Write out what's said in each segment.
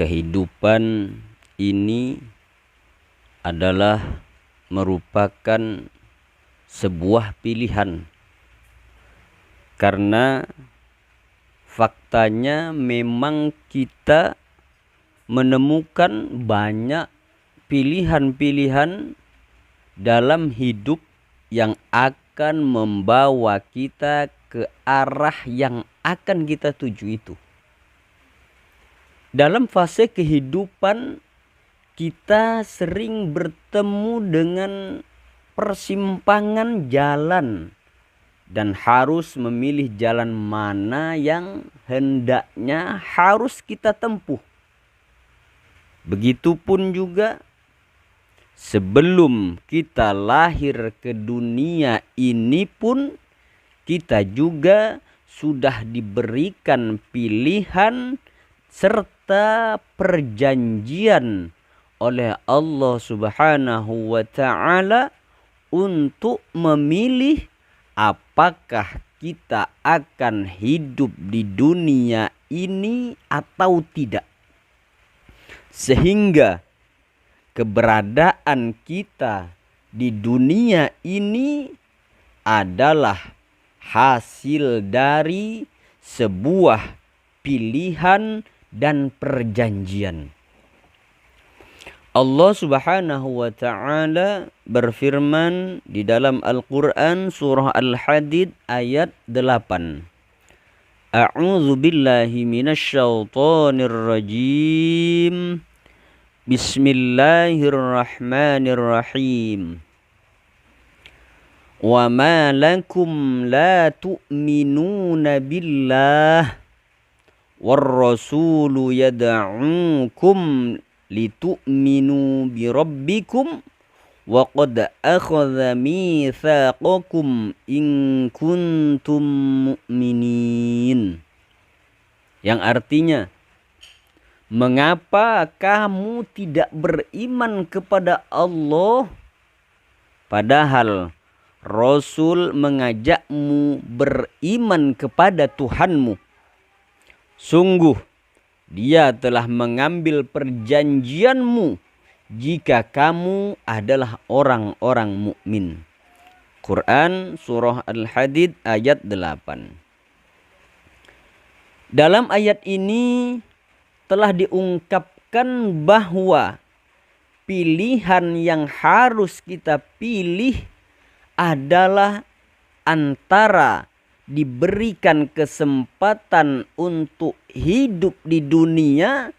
kehidupan ini adalah merupakan sebuah pilihan, karena faktanya memang kita menemukan banyak pilihan-pilihan dalam hidup yang akan membawa kita ke arah yang akan kita tuju itu. Dalam fase kehidupan kita sering bertemu dengan persimpangan jalan dan harus memilih jalan mana yang hendaknya harus kita tempuh. Begitupun juga sebelum kita lahir ke dunia ini pun kita juga sudah diberikan pilihan serta perjanjian oleh Allah Subhanahu wa ta'ala untuk memilih apakah kita akan hidup di dunia ini atau tidak. Sehingga keberadaan kita di dunia ini adalah hasil dari sebuah pilihan dan perjanjian. Allah Subhanahu wa ta'ala berfirman di dalam Al-Quran surah Al-Hadid ayat 8. A'udzu billahi minasyaitonir rajim. Bismillahirrahmanirrahim. Wa ma lakum la tu'minuna billah war-rasulu yad'ukum litu'minu bi rabbikum wa qad akhadha mitsaqakum in kuntum mu'minin. Yang artinya, mengapa kamu tidak beriman kepada Allah padahal Rasul mengajakmu beriman kepada Tuhanmu? Sungguh Dia telah mengambil perjanjianmu jika kamu adalah orang-orang mukmin. Quran surah Al-Hadid ayat 8. Dalam ayat ini telah diungkapkan bahwa pilihan yang harus kita pilih adalah antara diberikan kesempatan untuk hidup di dunia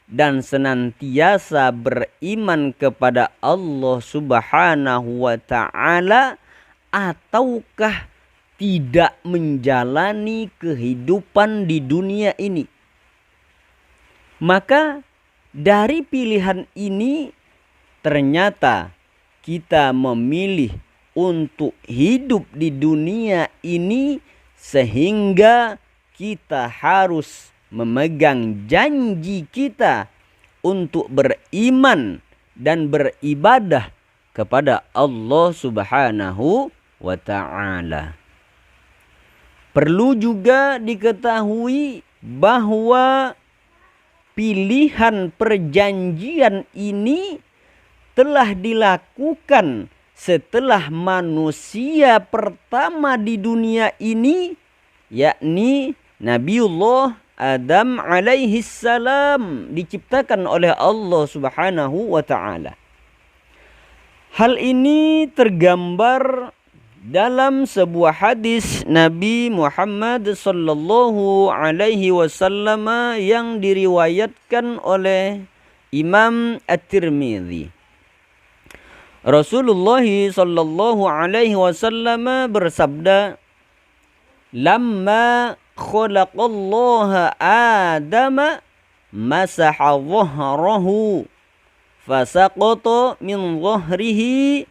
dan senantiasa beriman kepada Allah Subhanahu wa ta'ala, ataukah tidak menjalani kehidupan di dunia ini. Maka dari pilihan ini ternyata kita memilih untuk hidup di dunia ini, sehingga kita harus memegang janji kita untuk beriman dan beribadah kepada Allah Subhanahu wa ta'ala. Perlu juga diketahui bahwa pilihan perjanjian ini telah dilakukan setelah manusia pertama di dunia ini, yakni Nabiullah Adam alaihi salam, diciptakan oleh Allah Subhanahu wa ta'ala. Hal ini tergambar dalam sebuah hadis Nabi Muhammad sallallahu alaihi wasallam yang diriwayatkan oleh Imam At-Tirmidzi. Rasulullah sallallahu alaihi wasallam bersabda, "Lamma khalaqallaha Adama masaha dhahrahu fasaqata min dhahrihi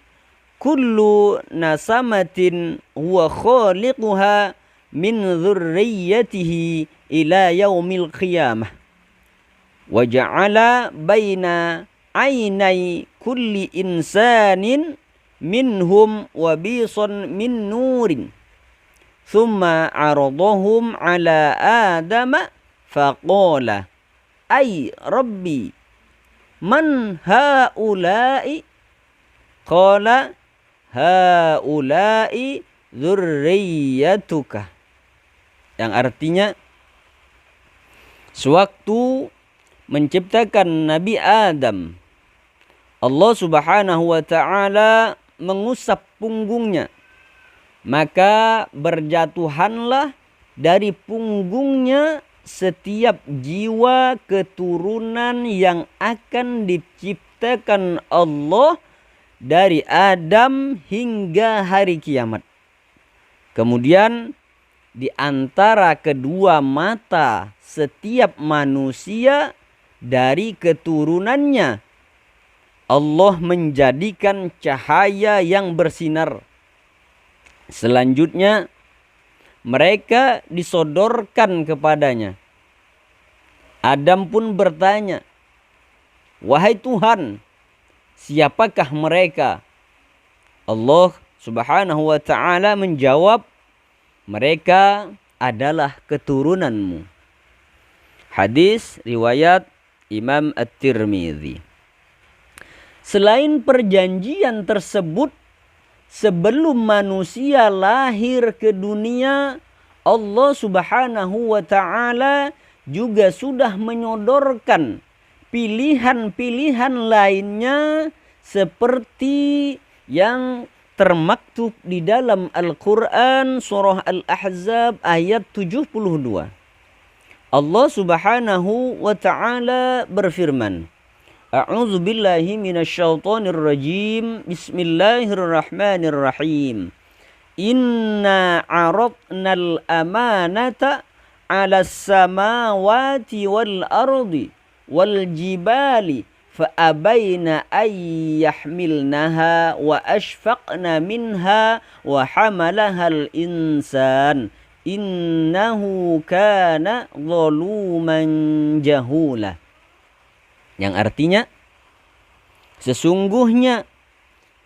kullu nasamatin huwa khaliquha min dhurriyyatihi ila yaumil qiyamah wa ja'ala baina ainai kulli insanin minhum wabisan min nurin thumma aradahum ala adama faqala ay Rabbi man haula'i? Qala haula'i dzurriyyatuka. Yang artinya sewaktu menciptakan Nabi Adam, Allah Subhanahu wa taala mengusap punggungnya, maka berjatuhanlah dari punggungnya setiap jiwa keturunan yang akan diciptakan Allah dari Adam hingga hari kiamat. Kemudian di antara kedua mata setiap manusia dari keturunannya Allah menjadikan cahaya yang bersinar. Selanjutnya mereka disodorkan kepadanya. Adam pun bertanya, "Wahai Tuhan, siapakah mereka?" Allah Subhanahu wa taala menjawab, "Mereka adalah keturunanmu." Hadis riwayat Imam At-Tirmidzi. Selain perjanjian tersebut, sebelum manusia lahir ke dunia, Allah Subhanahu wa taala juga sudah menyodorkan pilihan-pilihan lainnya seperti yang termaktub di dalam Al-Quran surah Al-Ahzab ayat 72. Allah Subhanahu wa ta'ala berfirman, A'udzu billahi minasyaitonir rajim. Bismillahirrahmanirrahim. Inna 'aradnal amanata 'alas samawati wal ardi wal jibali fa'abaina ay yahmilnaha wa ashfaqna minha wa hamalahal insan innahu kana zaluman jahula. Yang artinya, sesungguhnya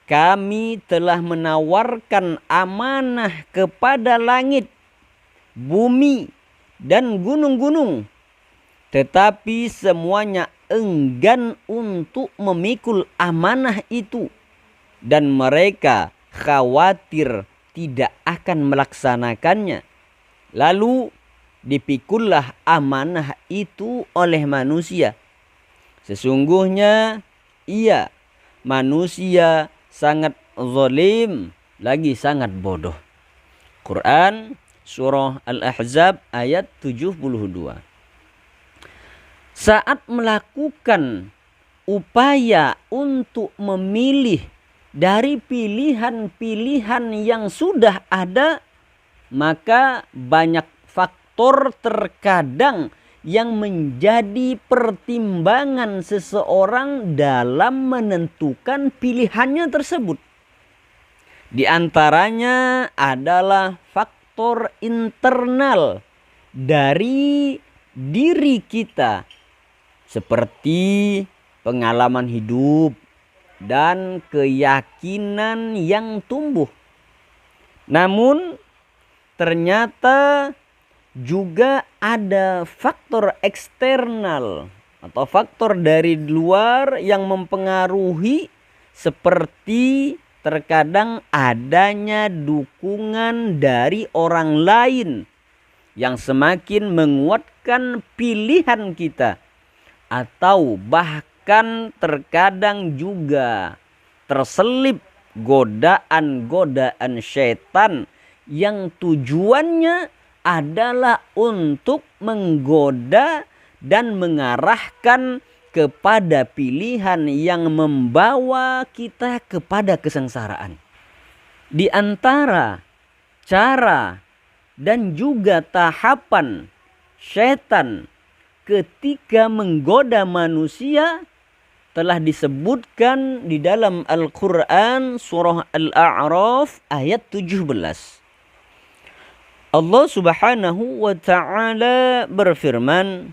kami telah menawarkan amanah kepada langit, bumi, dan gunung-gunung, tetapi semuanya enggan untuk memikul amanah itu, dan mereka khawatir tidak akan melaksanakannya. Lalu dipikullah amanah itu oleh manusia. Sesungguhnya ia manusia sangat zalim, lagi sangat bodoh. Quran surah Al-Ahzab ayat 72. Saat melakukan upaya untuk memilih dari pilihan-pilihan yang sudah ada, maka banyak faktor terkadang yang menjadi pertimbangan seseorang dalam menentukan pilihannya tersebut. Di antaranya adalah faktor internal dari diri kita, seperti pengalaman hidup dan keyakinan yang tumbuh. Namun ternyata juga ada faktor eksternal atau faktor dari luar yang mempengaruhi, seperti terkadang adanya dukungan dari orang lain yang semakin menguatkan pilihan kita, atau bahkan terkadang juga terselip godaan-godaan syaitan yang tujuannya adalah untuk menggoda dan mengarahkan kepada pilihan yang membawa kita kepada kesengsaraan. Di antara cara dan juga tahapan syaitan ketika menggoda manusia telah disebutkan di dalam Al-Quran surah Al-A'raf ayat 17. Allah Subhanahu wa ta'ala berfirman,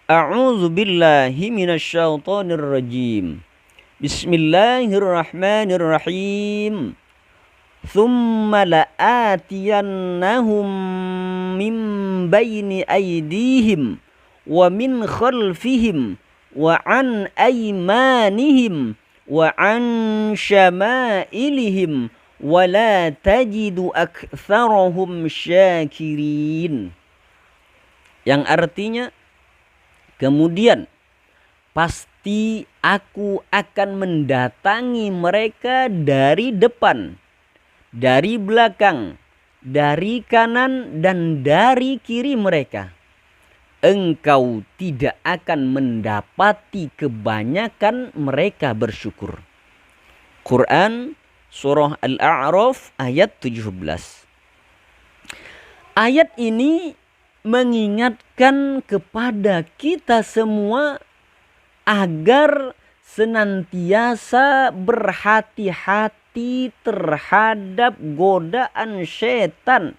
A'udzu billahi minasyaitonir rajim. Bismillahirrahmanirrahim. Tsumma la'atiyannahum min baini aydihim wa min khalfihim wa an aymanihim wa an syama'ilihim wa la tajidu aktsarahum syakirin. Yang artinya, kemudian pasti aku akan mendatangi mereka dari depan, dari belakang, dari kanan dan dari kiri mereka. Engkau tidak akan mendapati kebanyakan mereka bersyukur. Quran Surah Al-A'raf ayat 17. Ayat ini mengingatkan kepada kita semua agar senantiasa berhati-hati terhadap godaan setan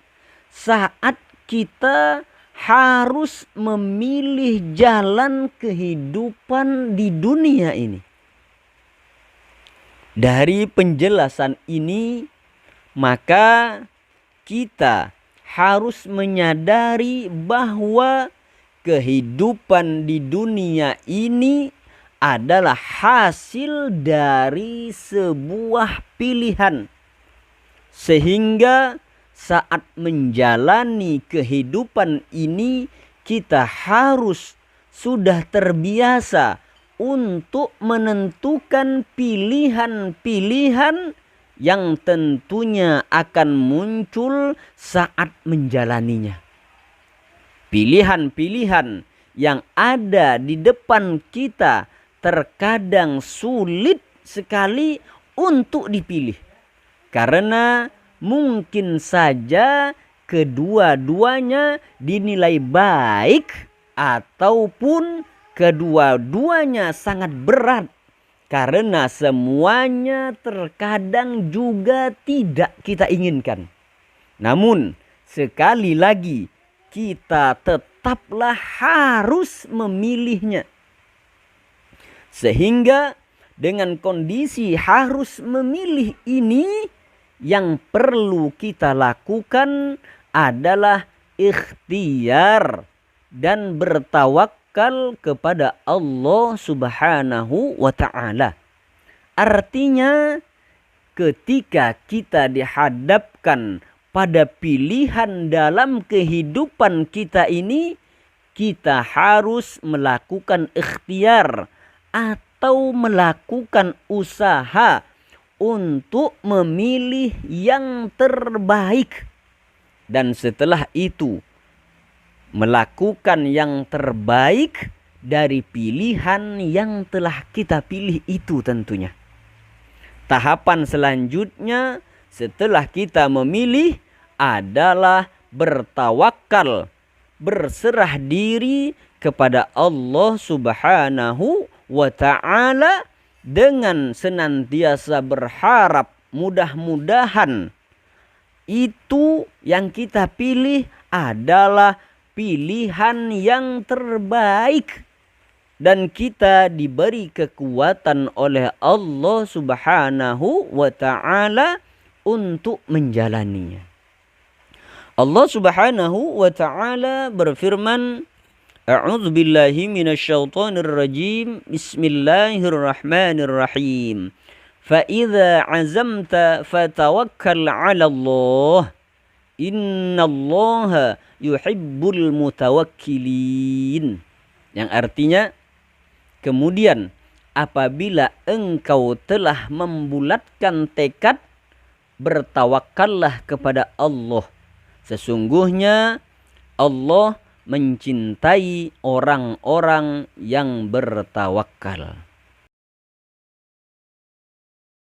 saat kita harus memilih jalan kehidupan di dunia ini. Dari penjelasan ini, maka kita harus menyadari bahwa kehidupan di dunia ini adalah hasil dari sebuah pilihan. Sehingga saat menjalani kehidupan ini, kita harus sudah terbiasa untuk menentukan pilihan-pilihan yang tentunya akan muncul saat menjalaninya. Pilihan-pilihan yang ada di depan kita terkadang sulit sekali untuk dipilih. Karena mungkin saja kedua-duanya dinilai baik ataupun kedua-duanya sangat berat. Karena semuanya terkadang juga tidak kita inginkan. Namun sekali lagi kita tetaplah harus memilihnya. Sehingga dengan kondisi harus memilih ini, yang perlu kita lakukan adalah ikhtiar dan bertawakal kepada Allah Subhanahu wa ta'ala. Artinya ketika kita dihadapkan pada pilihan dalam kehidupan kita ini, kita harus melakukan ikhtiar atau melakukan usaha untuk memilih yang terbaik. Dan setelah itu melakukan yang terbaik dari pilihan yang telah kita pilih itu tentunya. Tahapan selanjutnya setelah kita memilih adalah bertawakal, berserah diri kepada Allah Subhanahu wa ta'ala dengan senantiasa berharap mudah-mudahan itu yang kita pilih adalah pilihan yang terbaik dan kita diberi kekuatan oleh Allah Subhanahu wa ta'ala untuk menjalaninya. Allah Subhanahu wa ta'ala berfirman, A'udzu billahi minasyaitonir rajim. Bismillahirrahmanirrahim. Fa idza 'azamta fatawakkal 'ala Allah. Innallaha yuhibbul mutawakkilin. Yang artinya, kemudian apabila engkau telah membulatkan tekad, bertawakallah kepada Allah. Sesungguhnya Allah mencintai orang-orang yang bertawakal.